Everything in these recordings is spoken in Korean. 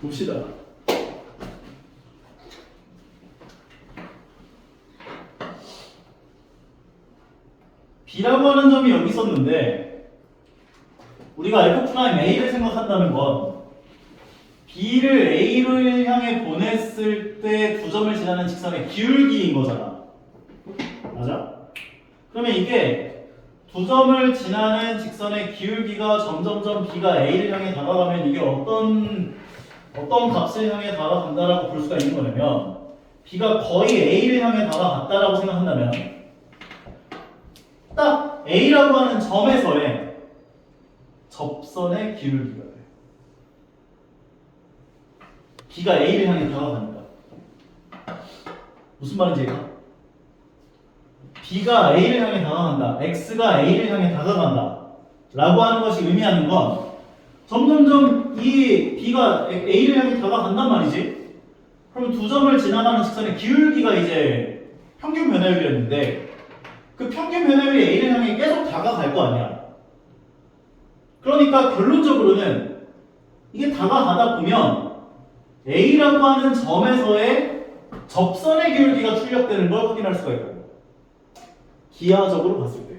봅시다. B라고 하는 점이 여기 있었는데 우리가 F'A를 생각한다는 건 B를 A를 향해 보냈을 때 두 점을 지나는 직선의 기울기인 거잖아. 맞아? 그러면 이게 두 점을 지나는 직선의 기울기가 점점점 B가 A를 향해 다가가면 이게 어떤 값을 향해 다가간다라고 볼 수가 있는 거냐면 B가 거의 A를 향해 다가갔다라고 생각한다면 딱 A라고 하는 점에서의 접선의 기울기가 돼. B가 A를 향해 다가가니까. 무슨 말인지 이해가? B가 A를 향해 다가간다. X가 A를 향해 다가간다. 라고 하는 것이 의미하는 건 점점점 이 B가 A를 향해 다가간단 말이지. 그럼 두 점을 지나가는 직선의 기울기가 이제 평균 변화율이었는데 그 평균 변화율이 A를 향해 계속 다가갈 거 아니야. 그러니까 결론적으로는 이게 다가가다 보면 A라고 하는 점에서의 접선의 기울기가 출력되는 걸 확인할 수가 있다고. 기하적으로 봤을 때.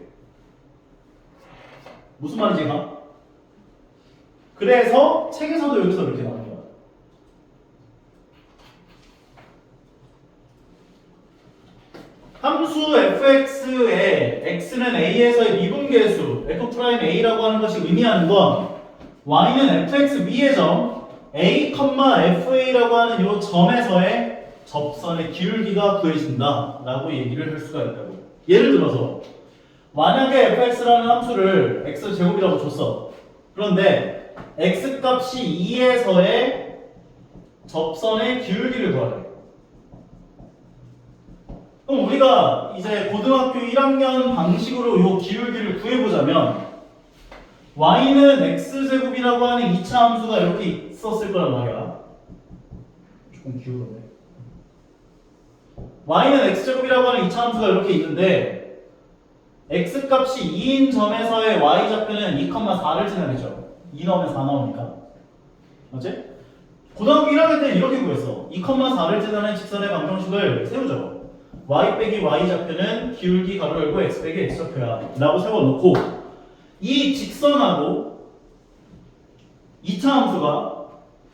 무슨 말인지 가? 그래서 책에서도 여기서 이렇게 나온 거야. 함수 fx에 x는 a에서의 미분계수 f'A라고 하는 것이 의미하는 건 y는 fx 위의 점 a, fa라고 하는 이 점에서의 접선의 기울기가 구해진다 라고 얘기를 할 수가 있다고. 예를 들어서 만약에 fx라는 함수를 x제곱이라고 줬어. 그런데 x 값이 2에서의 접선의 기울기를 구하래. 그럼 우리가 이제 고등학교 1학년 방식으로 이 기울기를 구해보자면 y는 x제곱이라고 하는 2차 함수가 이렇게 있었을 거란 말이야. 조금 기울었네. y는 x제곱이라고 하는 2차 함수가 이렇게 있는데 x 값이 2인 점에서의 y좌표는 2,4를 지나겠죠. 2 넣으면 4 나오니까. 맞지? 고등학교 1학년 때는 이렇게 구했어. 2,4를 지나는 직선의 방정식을 세우죠. y 빼기 y 좌표는 기울기 가로 열고 x 빼기 x 좌표야 라고 세워놓고 이 직선하고 2차 함수가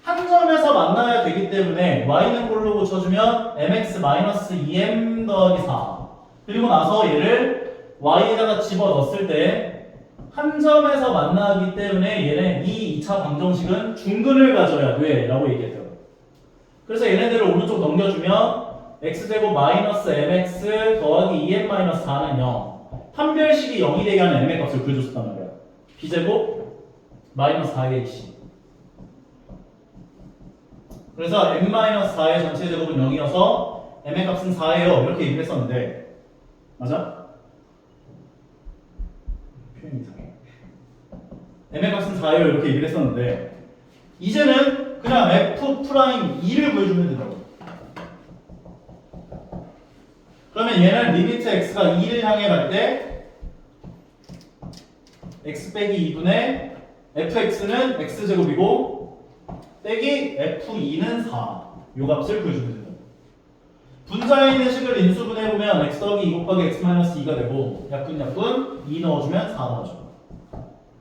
한 점에서 만나야 되기 때문에 y는 꼴로 고쳐주면 mx-2m 더하기 4 그리고 나서 얘를 y에다가 집어넣었을 때 한 점에서 만나기 때문에 얘는 이 2차 방정식은 중근을 가져야 돼 라고 얘기했죠. 그래서 얘네들을 오른쪽 넘겨주면 x제곱 마이너스 mx 더하기 2m 마이너스 4는 0 판별식이 0이 되게 하는 m의 값을 구해줬단 말이야. b제곱 마이너스 4의 c 그래서 m-4의 전체 제곱은 0이어서 m의 값은 4예요 이렇게 얘기를 했었는데 맞아? 표현이 이상해. m의 값은 4예요 이렇게 얘기를 했었는데 이제는 그냥 f'2를 구해주면 된다고. 그러면 얘는 리미트 x가 2를 향해 갈 때 x 빼기 2분의 fx는 x제곱이고 빼기 f2는 4. 요 값을 구해주면 된다. 분자에 있는 식을 인수분해해보면 x 더하기 2 곱하기 x-2가 되고 약분 2 넣어주면 4 나와줘.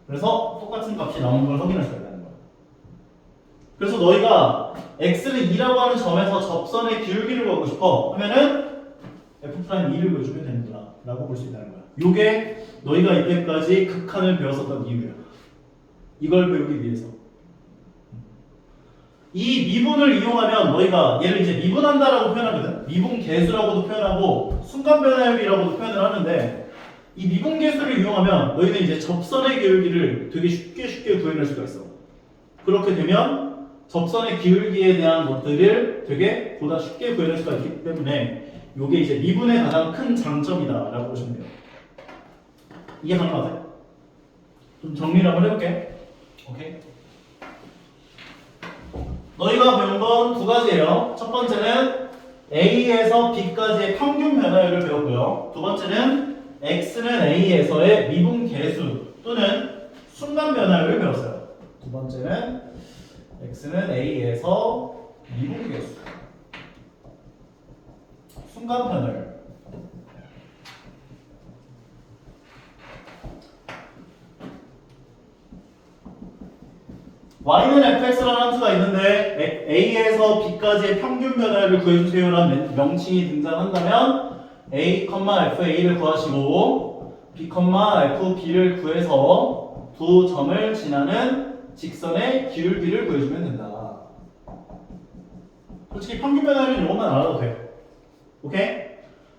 그래서 똑같은 값이 나오는 걸 확인할 수가 있다는 거야. 그래서 너희가 x는 2라고 하는 점에서 접선의 기울기를 구하고 싶어 하면은 f'2를 보여주면 되는구나 라고 볼 수 있다는 거야. 요게 너희가 이때까지 극한을 배웠었던 이유야. 이걸 배우기 위해서. 이 미분을 이용하면 너희가 얘를 이제 미분한다라고 표현하거든. 미분계수라고도 표현하고 순간변화율이라고도 표현을 하는데 이 미분계수를 이용하면 너희는 이제 접선의 기울기를 되게 쉽게 구해낼 수가 있어. 그렇게 되면 접선의 기울기에 대한 것들을 되게 보다 쉽게 구해낼 수가 있기 때문에 요게 이제 미분의 가장 큰 장점이다 라고 보시면 돼요. 이해 가능하세요? 좀 정리를 한번 해볼게. 오케이. 너희가 배운 건 두 가지예요. 첫 번째는 A에서 B까지의 평균 변화율을 배웠고요. 두 번째는 X는 A에서의 미분 계수 또는 순간 변화율을 배웠어요. 두 번째는 x는 a에서 미분계수 순간편을 y는 fx라는 함수가 있는데 a에서 b까지의 평균 변화를 구해주세요라는 명칭이 등장한다면 a, fa를 구하시고 b, fb를 구해서 두 점을 지나는 직선의 기울기를 구해주면 된다. 솔직히 평균 변화는 이것만 알아도 돼요. 오케이?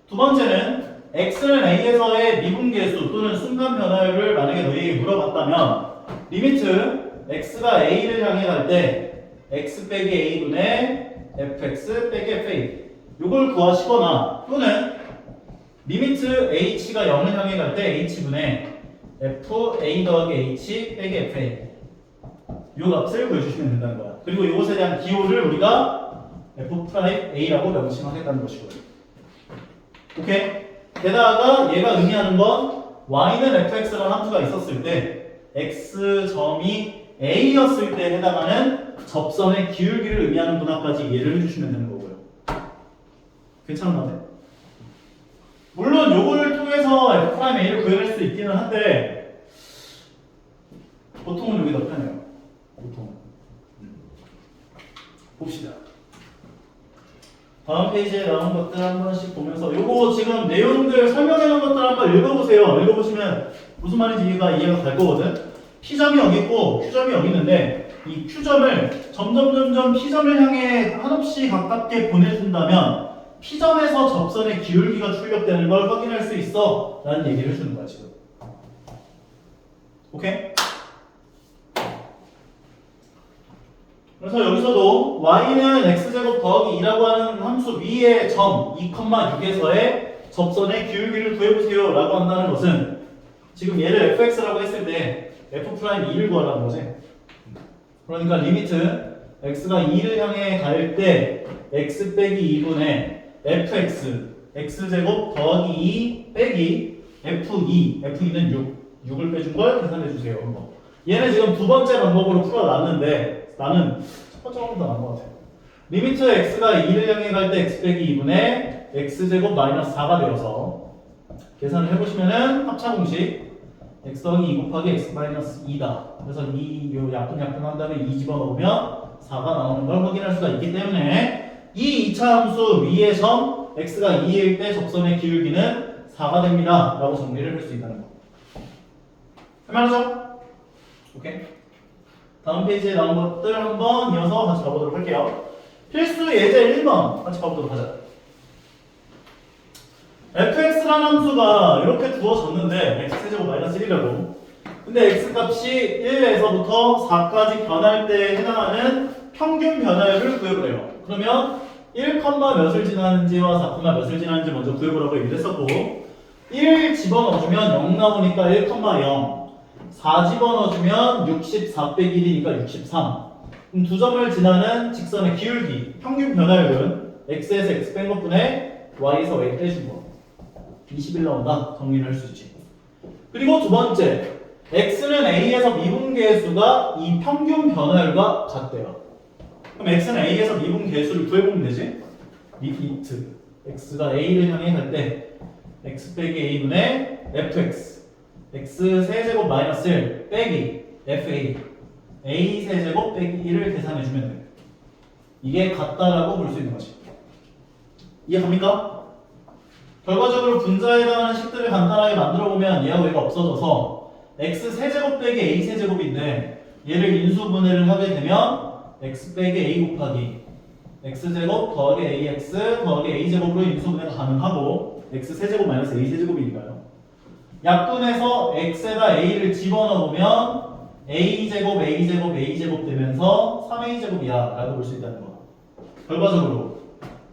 두 번째는 x는 a에서의 미분계수 또는 순간 변화율을 만약에 너희에게 물어봤다면 리미트 x가 a를 향해 갈 때 x 빼기 a분의 fx 빼기 fa 요걸 구하시거나 또는 리미트 h가 0을 향해 갈 때 h분의 fa 더하기 h 빼기 fa 요 값을 구해주시면 된다는 거야. 그리고 이것에 대한 기호를 우리가 f'a라고 명칭하겠다는 것이고요. 오케이? 게다가 얘가 의미하는 건 y는 fx라는 함수가 있었을 때 x점이 a였을 때 해당하는 접선의 기울기를 의미하는 문화까지 이해를 해주시면 되는 거고요. 괜찮은 것 같아요? 물론 요거를 통해서 f'a를 구해낼 수 있기는 한데 보통은 여기 더 편해요. 보통 봅시다. 다음 페이지에 나온 것들 한 번씩 보면서 요거 지금 내용들 설명해 놓은 것들 한번 읽어보세요. 읽어보시면 무슨 말인지 이해가 갈 거거든. P점이 여기 있고 Q점이 여기 있는데 이 Q점을 점점 P점을 향해 한없이 가깝게 보내준다면 P점에서 접선의 기울기가 출력되는 걸 확인할 수 있어 라는 얘기를 해주는 거야 지금. 오케이? 그래서 여기서도 y는 x제곱 더하기 2라고 하는 함수 위의 점 2,6에서의 접선의 기울기를 구해보세요 라고 한다는 것은 지금 얘를 fx라고 했을 때 f'2를 구하라는 거지. 그러니까 리미트 x가 2를 향해 갈 때 x 빼기 2분의 fx x제곱 더하기 2 빼기 f2는 6을 빼준 걸 계산해주세요. 얘는 지금 두 번째 방법으로 풀어놨는데 나는 첫 번째 방법보다 나은 것 같아요. 리미트 x가 2를 향해 갈 때 x 빼기 2분의 x제곱 마이너스 4가 되어서 계산을 해보시면은 합차공식 x 더하기 2 곱하기 x 마이너스 2다. 그래서 요 약분 한 다음에 2 집어넣으면 4가 나오는 걸 확인할 수가 있기 때문에 이 2차 함수 위의 점 x가 2일 때 접선의 기울기는 4가 됩니다 라고 정리를 할 수 있다는 거. 할만하죠? 오케이. 다음 페이지에 나온 것들 한번 이어서 같이 가보도록 할게요. 필수 예제 1번 같이 가보도록 하자. fx라는 함수가 이렇게 두어졌는데 x제곱 마이너스 1이라고. 근데 x값이 1에서부터 4까지 변할 때 해당하는 평균 변화율을 구해보래요. 그러면 1, 몇을 지나는지와 4, 몇을 지나는지 먼저 구해보라고 얘기를 했었고 1 집어넣어주면 0 나오니까 1,0 4 집어넣어주면 64 빼기 1이니까 63. 그럼 두 점을 지나는 직선의 기울기 평균 변화율은 x에서 x 뺀 것분에 y에서 y 빼준 거 21 나온다. 정리를 할 수 있지. 그리고 두 번째 x는 a에서 미분계수가 이 평균 변화율과 같대요. 그럼 x는 a에서 미분계수를 구해보면 되지. 리미트 x가 a를 향해 갈 때 x 빼기 a분의 fx x 세제곱 마이너스 1 빼기 fa a 세제곱 빼기 1을 계산해주면 돼. 이게 같다라고 볼 수 있는 거지. 이해갑니까? 결과적으로 분자에 해당하는 식들을 간단하게 만들어보면 얘하고 얘가 없어져서 x 세제곱 빼기 a 세제곱인데 얘를 인수분해를 하게 되면 x 빼기 a 곱하기 x제곱 더하기 ax 더하기 a제곱으로 인수분해가 가능하고 x 세제곱 마이너스 a 세제곱이니까요. 약분해서 x에다 a를 집어넣으면 a제곱 a제곱 a제곱 되면서 3a제곱이야 라고 볼 수 있다는 거. 결과적으로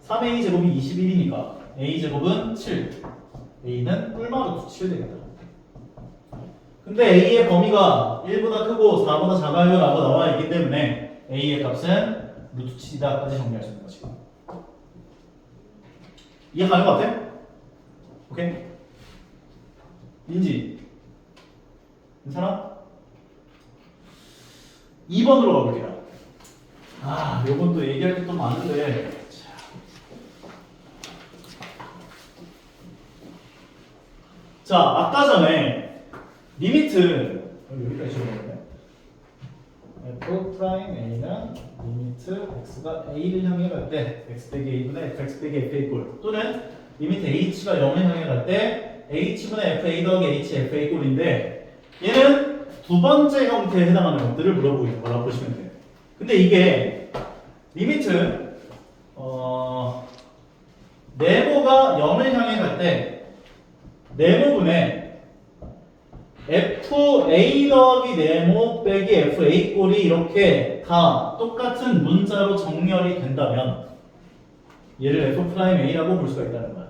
3a제곱이 21이니까 a제곱은 7 a는 꿀마루트 7 되겠다. 근데 a의 범위가 1보다 크고 4보다 작아요 라고 나와 있기 때문에 a의 값은 루트 7이다까지 정리할 수 있는 거지. 이해 가는 것 같아? 오케이? 민지 괜찮아? 2번으로 가볼게요. 요건 또 얘기할 게 또 많은데. 자, 아까 전에 리미트 여기까지 적었네. f 프라임 a는 리미트 x가 a를 향해 갈 때 x 빼기 a분의 fx 빼기 fa 꼴, 또는 리미트 h가 0을 향해 갈 때 h분의 fa 더하기 h fa 꼴인데, 얘는 두 번째 형태에 해당하는 것들을 물어보는 거라고 보시면 돼요. 근데 이게 리미트 네모가 0을 향해 갈 때 네모분의 fa 더하기 네모 빼기 fa 꼴이 이렇게 다 똑같은 문자로 정렬이 된다면 얘를 f'a라고 볼 수가 있다는 거야.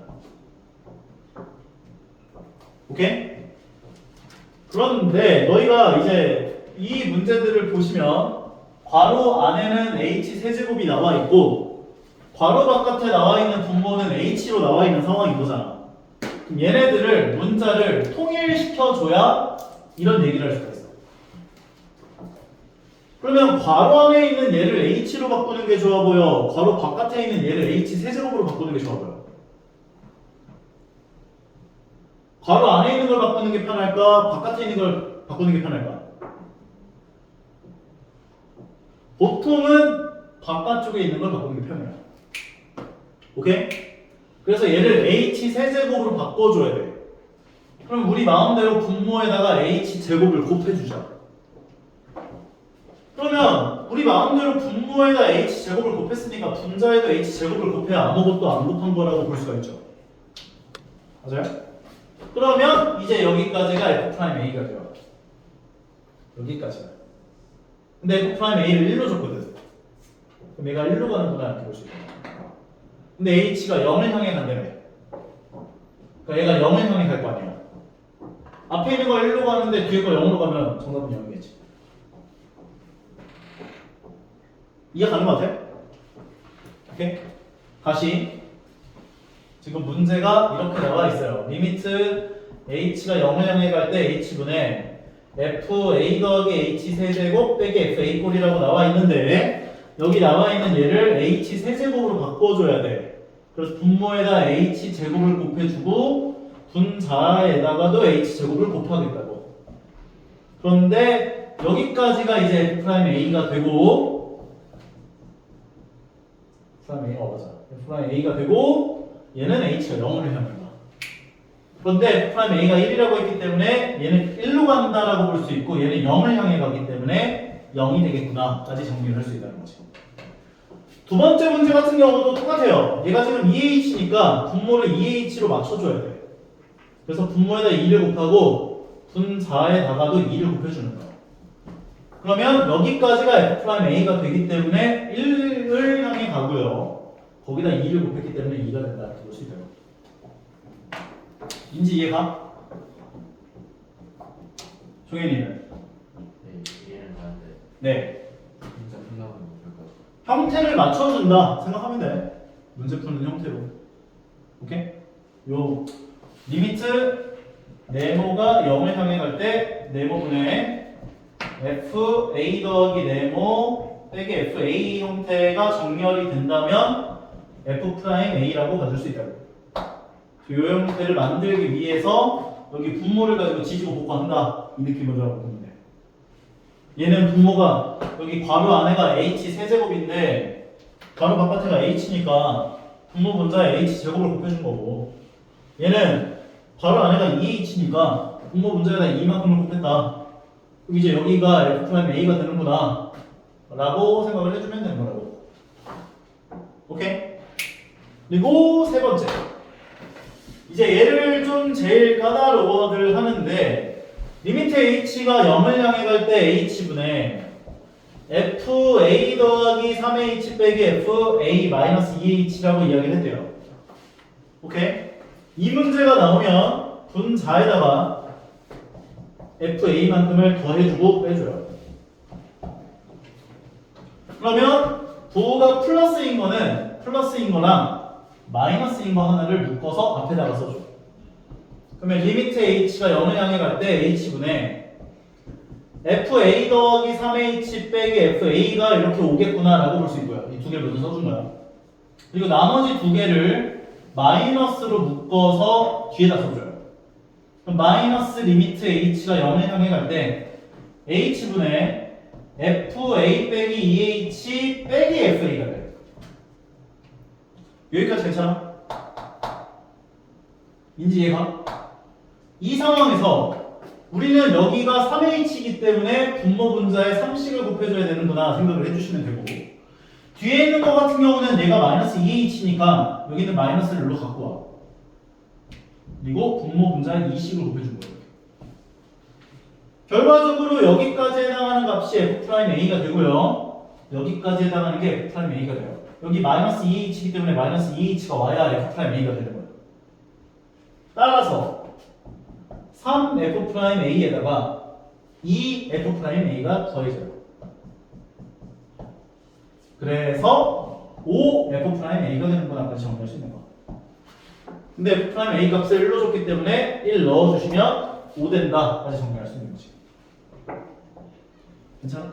오케이? 그런데 너희가 이제 이 문제들을 보시면 괄호 안에는 h 세제곱이 나와 있고 괄호 바깥에 나와 있는 분모는 h로 나와 있는 상황인 거잖아. 그럼 얘네들을 문자를 통일시켜줘야 이런 얘기를 할 수가 있어. 그러면 괄호 안에 있는 얘를 h로 바꾸는 게 좋아 보여? 괄호 바깥에 있는 얘를 h 세제곱으로 바꾸는 게 좋아 보여? 괄호 안에 있는 걸 바꾸는 게 편할까? 바깥에 있는 걸 바꾸는 게 편할까? 보통은 바깥쪽에 있는 걸 바꾸는 게 편해요. 오케이? 그래서 얘를 h 세제곱으로 바꿔줘야 돼. 그럼 우리 마음대로 분모에다가 h 제곱을 곱해주자. 그러면 우리 마음대로 분모에다 h 제곱을 곱했으니까 분자에도 h 제곱을 곱해야 아무것도 안 곱한 거라고 볼 수가 있죠. 맞아요? 그러면 이제 여기까지가 f'a가 돼요. 여기까지가. 근데 f'a를 1로 줬거든. 그럼 얘가 1로 가는구나 이렇게 볼 수 있어요. 근데 h가 0을 향해 간다며. 그러니까 얘가 0을 향해 갈 거 아니야. 앞에 있는 거 1로 가는데 뒤에 거 0으로 가면 정답은 0이겠지. 이해 가는 거 같아? 오케이? 다시 지금 문제가 이렇게 나와 있어요. 리미트 h가 0을 향해 갈 때 h분의 fa 더하기 h 세제곱 빼기 fa 꼴이라고 나와 있는데 여기 나와 있는 얘를 h 세제곱으로 바꿔줘야 돼. 그래서 분모에다 h 제곱을 곱해주고 분자에다가도 h 제곱을 곱하겠다고. 그런데 여기까지가 이제 f'a가 되고 f'a가 되고 얘는 h가 0을 향해 가. 그런데 f'a가 1이라고 했기 때문에 얘는 1로 간다라고 볼 수 있고 얘는 0을 향해 가기 때문에 0이 되겠구나까지 정리를 할 수 있다는 거지. 두 번째 문제 같은 경우도 똑같아요. 얘가 지금 2h니까 분모를 2h로 맞춰줘야 돼. 그래서 분모에다 2를 곱하고 분자에다가도 2를 곱해주는 거야. 그러면 여기까지가 f'a가 되기 때문에 1을 향해 가고요. 거기다 2를 곱했기 때문에 2가 된다 이렇게 볼 수 있어요. 인지 이해가? 종현이는? 네, 이해는 가는데 네. 진짜 끝나면 될까요? 형태를 맞춰준다 생각하면 돼. 문제 푸는 형태로. 오케이? 요 리미트 네모가 0을 향해 갈 때 네모분의 fa 더하기 네모 빼기 fa 형태가 정렬이 된다면 f'a라고 가질 수 있다고. 이 형태를 만들기 위해서 여기 분모를 가지고 지지고 곱한다 이 느낌으로 보면 돼. 얘는 분모가 여기 괄호 안에가 h 세제곱인데 괄호 바깥에가 h니까 분모 분자에 h 제곱을 곱해준 거고, 얘는 괄호 안에가 2h니까 분모 분자에다 2만큼을 곱했다. 그럼 이제 여기가 f'a가 되는구나 라고 생각을 해주면 되는 거라고. 오케이? 그리고 세 번째, 이제 얘를 좀 제일 까다로워들 하는데 리미트 h가 0을 향해 갈 때 h분의 fa 더하기 3h 빼기 fa 마이너스 2h라고 이야기를 했대요. 오케이? 이 문제가 나오면 분자에다가 fa만큼을 더해주고 빼줘요. 그러면 부호가 플러스인 거는 플러스인 거랑 마이너스인 거 하나를 묶어서 앞에다가 써줘. 그러면 리미트 h가 0을 향해 갈 때 h분의 FA 더하기 3H 빼기 FA가 이렇게 오겠구나라고 볼 수 있고요. 이 두 개를 먼저 써준 거야. 그리고 나머지 두 개를 마이너스로 묶어서 뒤에다 써줘요. 그럼 마이너스 리미트 h가 0을 향해 갈 때 h분의 fa 빼기 2h 빼기 fa가 돼. 여기까지 괜찮아? 인지 이해가? 이 상황에서 우리는 여기가 3h이기 때문에 분모 분자에 3씩을 곱해줘야 되는구나 생각을 해주시면 되고, 뒤에 있는 거 같은 경우는 얘가 마이너스 2h니까 여기는 마이너스를 일로 갖고 와. 그리고 분모 분자에 2씩을 곱해준 거예요. 결과적으로 여기까지 해당하는 값이 f'a가 되고요. 여기까지 해당하는 게 f'a가 돼요. 여기 마이너스 2h이기 때문에 마이너스 2h가 와야 f'a가 되는 거예요. 따라서 3f'a에다가 2f'a가 더해져요. 그래서 5f'a가 되는구나 까지 정리할 수 있는 거. 근데 f'a 값을 1로 줬기 때문에 1 넣어주시면 5 된다 까지 정리할 수 있는 거지. 괜찮아?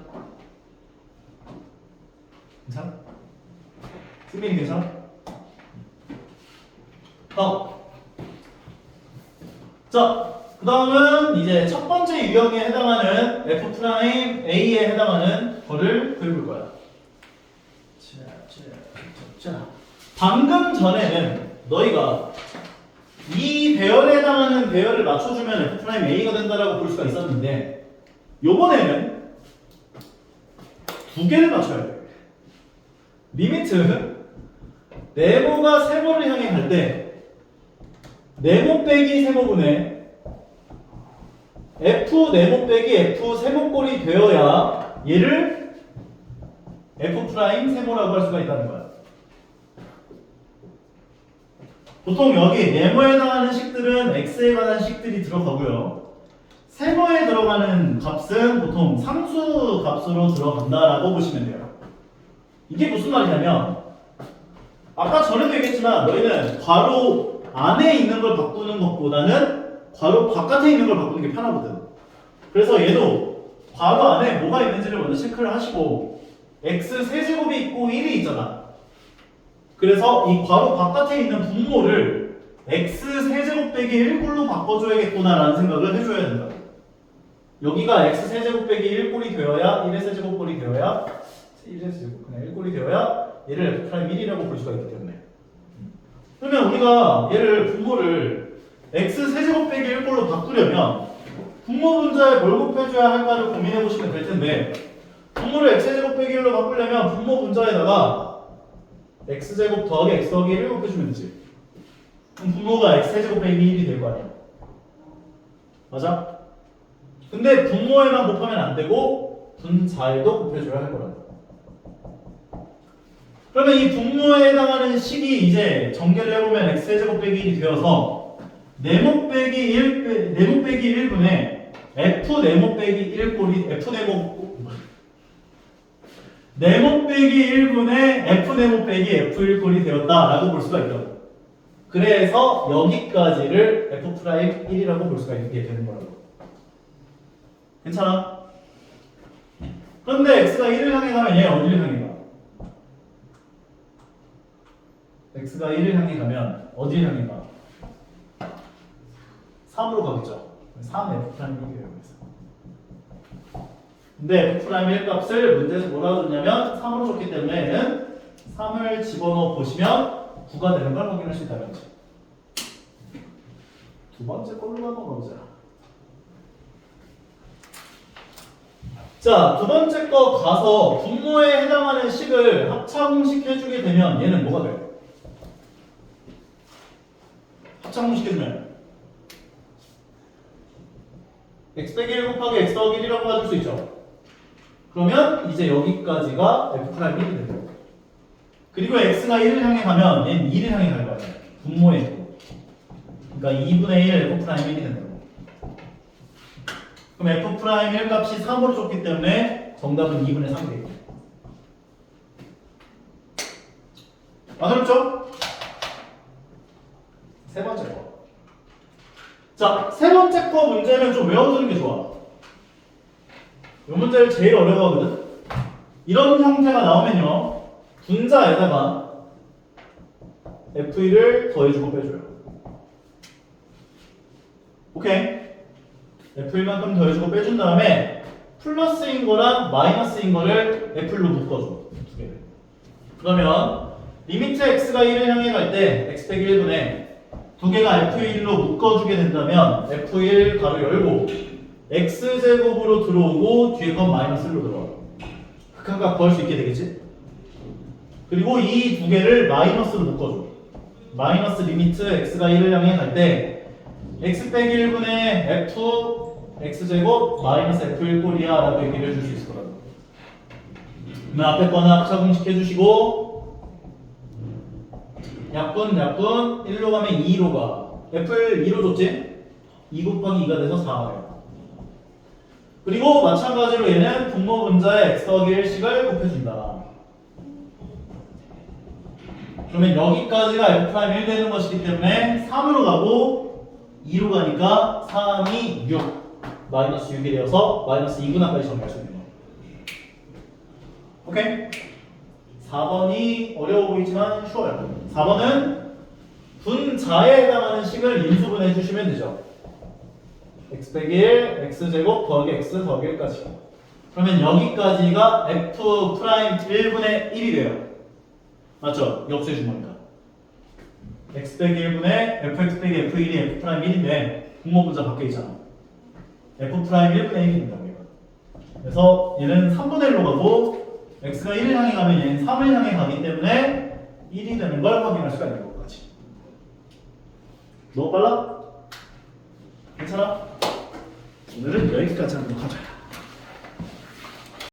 괜찮아? 승민이 괜찮아? 자, 그 다음은 이제 첫 번째 유형에 해당하는 f'a에 해당하는 거를 그려볼 거야. 자, 방금 전에는 너희가 이 배열에 해당하는 배열을 맞춰주면 f'a가 된다라고 볼 수가 있었는데, 요번에는 두 개를 맞춰야 돼. 리미트 네모가 세모를 향해 갈 때 네모 빼기 세모분의 f 네모 빼기 f 세모꼴이 되어야 얘를 f 프라임 세모라고 할 수가 있다는 거야. 보통 여기 네모에 해당하는 식들은 x에 관한 식들이 들어가고요. 세모에 들어가는 값은 보통 상수 값으로 들어간다라고 보시면 돼요. 이게 무슨 말이냐면, 아까 전에도 얘기했지만 너희는 괄호 안에 있는 걸 바꾸는 것보다는 괄호 바깥에 있는 걸 바꾸는 게 편하거든. 그래서 얘도 괄호 안에 뭐가 있는지를 먼저 체크를 하시고, x 세제곱이 있고 1이 있잖아. 그래서 이 괄호 바깥에 있는 분모를 x 세제곱 빼기 1꼴로 바꿔줘야겠구나라는 생각을 해줘야 된다. 여기가 x 세제곱 빼기 1꼴이 되어야 1의 세제곱꼴이 되어야 1의 세제곱 그냥 1꼴이 되어야 얘를 f'1이라고 볼 수가 있기 때문에. 그러면 우리가 얘를 분모를 x 세제곱 빼기 1꼴로 바꾸려면 분모 분자에 뭘 곱해줘야 할까를 고민해 보시면 될 텐데, 분모를 x 세제곱 빼기 1로 바꾸려면 분모 분자에다가 x제곱 더하기 x 더하기 1을 곱해주면 되지. 그럼 분모가 x 세제곱 빼기 1이 될 거 아니야. 맞아? 근데 분모에만 곱하면 안 되고 분자에도 곱해줘야 할 거라고. 그러면 이 분모에 해당하는 식이 이제 전개를 해보면 x 세제곱 빼기 1이 되어서 네모 빼기 1분의 f 네모 빼기 1꼴이 네모 빼기 1분의 f 네모 빼기 f 1꼴이 되었다라고 볼 수가 있다고. 그래서 여기까지를 f'1이라고 볼 수가 있게 되는 거라고. 괜찮아? 그런데 x가 1을 향해 가면 얘 어디를 향해 가? x가 1을 향해 가면 어디를 향해 가? 3으로 가겠죠. 3f'1이에요. 근데 f'1 값을 문제에서 뭐라고 줬냐면 3으로 줬기 때문에 얘는 3을 집어넣어 보시면 9가 되는 걸 확인할 수 있다는 거죠. 두 번째 걸로 넘어가보자. 자, 두 번째 거 가서 분모에 해당하는 식을 합차공식 해주게 되면 얘는 뭐가 돼요? 합차공식 해주면 x 빼기 1 곱하기 x 더하기 1이라고 가질 수 있죠. 그러면 이제 여기까지가 f'1이 되고, 그리고 x가 1을 향해 가면 얘는 2를 향해 갈 거야. 분모에 있고. 그러니까 2분의 1 f'1이 된다고. 그럼 f'1 값이 3으로 줬기 때문에 정답은 2분의 3이 되겠고. 맞았죠? 세 번째 거. 자, 세 번째 거 문제는 좀 외워두는 게 좋아. 이 문제를 제일 어려워하거든. 이런 형태가 나오면요, 분자에다가 F1을 더해주고 빼줘요. 오케이. F1만큼 더해주고 빼준 다음에 플러스인 거랑 마이너스인 거를 F로 묶어줘. 두 개를. 그러면 리미트 x가 1을 향해 갈 때 x 빼기 1분에 두 개가 F1로 묶어주게 된다면 F1 가로 열고 x제곱으로 들어오고 뒤에 건 마이너스 1로 들어와. 극한값 구할 수 있게 되겠지? 그리고 이 두 개를 마이너스로 묶어줘. 마이너스 리미트 x가 1을 향해 갈 때 x 빼기 1분의 f x제곱 마이너스 f1 꼴이야 라고 얘기를 해줄 수 있을 거라고. 그러면 앞에 거는 합차공식 해주시고 약분 1로 가면 2로 가. f를 2로 줬지? 2 곱하기 2가 돼서 4가 돼요. 그리고 마찬가지로 얘는 분모 분자에 x 더하기 1씩을 곱해준다. 그러면 여기까지가 f'1 되는 것이기 때문에 3으로 가고 2로 가니까 3이 6 마이너스 6이 되어서 마이너스 2분할까지 정리할 수 있는 거예요. 오케이? 4번이 어려워 보이지만 쉬워요. 4번은 분자에 해당하는 식을 인수분해 주시면 되죠. x 빼기 1, x제곱 더하기 x 더하기 1까지. 그러면 여기까지가 f'1분의 1이 돼요. 맞죠? 역수해 준 거니까. x 빼기 1분의 fx 빼기 f1이 f'1인데 분모 분자 밖에 있잖아. f'1분의 1이 된다고 해요. 그래서 얘는 3분의 1로 가고 x가 1을 향해 가면 얘는 3을 향해 가기 때문에 1이 되는 걸 확인할 수가 있는 것까지. 너무 빨라? 괜찮아? 오늘은 여기까지 하도록 하자.